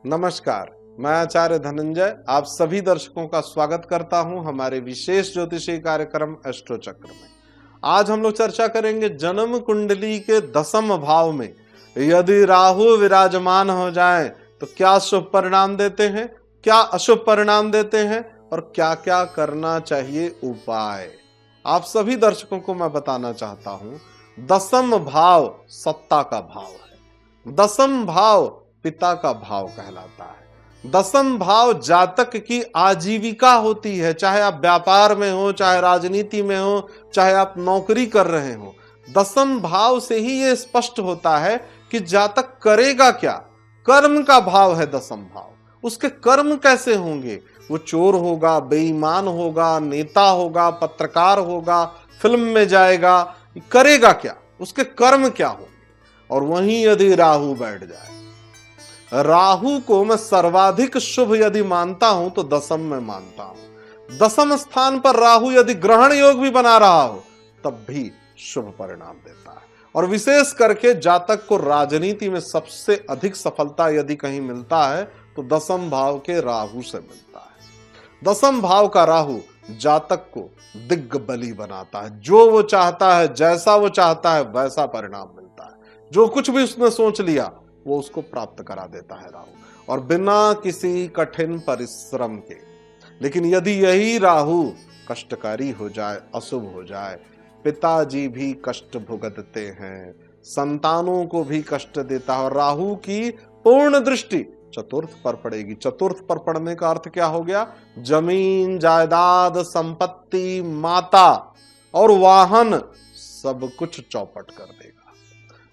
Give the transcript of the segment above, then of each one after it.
नमस्कार, मैं आचार्य धनंजय आप सभी दर्शकों का स्वागत करता हूं हमारे विशेष ज्योतिषीय कार्यक्रम एस्ट्रो चक्र में। आज हम लोग चर्चा करेंगे जन्म कुंडली के 10वें भाव में यदि राहु विराजमान हो जाए तो क्या शुभ परिणाम देते हैं, क्या अशुभ परिणाम देते हैं और क्या क्या करना चाहिए उपाय। आप सभी दर्शकों को मैं बताना चाहता हूं, 10वां भाव सत्ता का भाव है। 10वां भाव पिता का भाव कहलाता है। 10वां भाव जातक की आजीविका होती है, चाहे आप व्यापार में हो, चाहे राजनीति में हो, चाहे आप नौकरी कर रहे हो। 10वां भाव से ही यह स्पष्ट होता है कि जातक करेगा क्या। कर्म का भाव है 10वां भाव। उसके कर्म कैसे होंगे? वो चोर होगा, बेईमान होगा, नेता होगा, पत्रकार होगा, फिल्म में जाएगा, करेगा क्या, उसके कर्म क्या होंगे। और वहीं यदि राहु बैठ जाए, राहु को मैं सर्वाधिक शुभ यदि मानता हूं तो 10वां में मानता हूं। 10वां स्थान पर राहु यदि ग्रहण योग भी बना रहा हो तब भी शुभ परिणाम देता है। और विशेष करके जातक को राजनीति में सबसे अधिक सफलता यदि कहीं मिलता है तो 10वां भाव के राहु से मिलता है। 10वां भाव का राहु जातक को दिग्बली बनाता है। जो वो चाहता है, जैसा वो चाहता है वैसा परिणाम मिलता है। जो कुछ भी उसने सोच लिया वो उसको प्राप्त करा देता है राहु, और बिना किसी कठिन परिश्रम के। लेकिन यदि यही राहु कष्टकारी हो जाए, अशुभ हो जाए, पिताजी भी कष्ट भुगतते हैं, संतानों को भी कष्ट देता है। और राहु की पूर्ण दृष्टि चतुर्थ पर पड़ेगी। चतुर्थ पर पड़ने का अर्थ क्या हो गया? जमीन, जायदाद, संपत्ति, माता और वाहन सब कुछ चौपट कर देगा।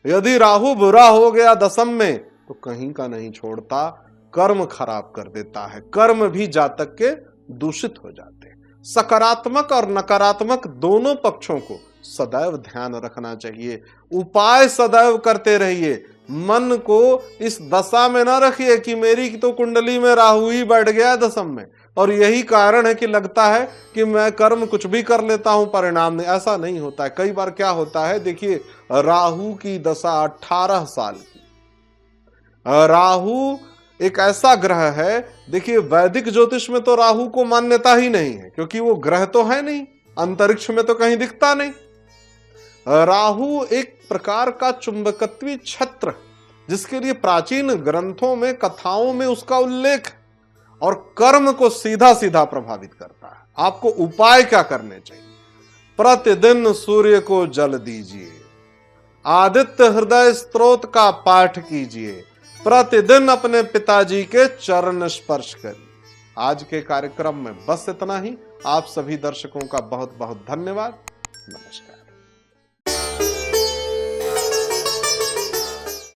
यदि राहु बुरा हो गया 10वां में तो कहीं का नहीं छोड़ता, कर्म खराब कर देता है। कर्म भी जातक के दूषित हो जाते हैं। सकारात्मक और नकारात्मक दोनों पक्षों को सदैव ध्यान रखना चाहिए। उपाय सदैव करते रहिए। मन को इस दशा में ना रखिए कि मेरी तो कुंडली में राहु ही बैठ गया 10वां में और यही कारण है कि लगता है कि मैं कर्म कुछ भी कर लेता हूं, परिणाम नहीं। ऐसा नहीं होता है। कई बार क्या होता है, देखिए राहु की दशा 18 साल की। राहु एक ऐसा ग्रह है, देखिए वैदिक ज्योतिष में तो राहु को मान्यता ही नहीं है क्योंकि वो ग्रह तो है नहीं, अंतरिक्ष में तो कहीं दिखता नहीं। राहु एक प्रकार का चुंबकत्वी छत्र जिसके लिए प्राचीन ग्रंथों में, कथाओं में उसका उल्लेख है और कर्म को सीधा सीधा प्रभावित करता है। आपको उपाय क्या करने चाहिए? प्रतिदिन सूर्य को जल दीजिए, आदित्य हृदय स्तोत्र का पाठ कीजिए, प्रतिदिन अपने पिताजी के चरण स्पर्श करिए। आज के कार्यक्रम में बस इतना ही। आप सभी दर्शकों का बहुत बहुत धन्यवाद। नमस्कार।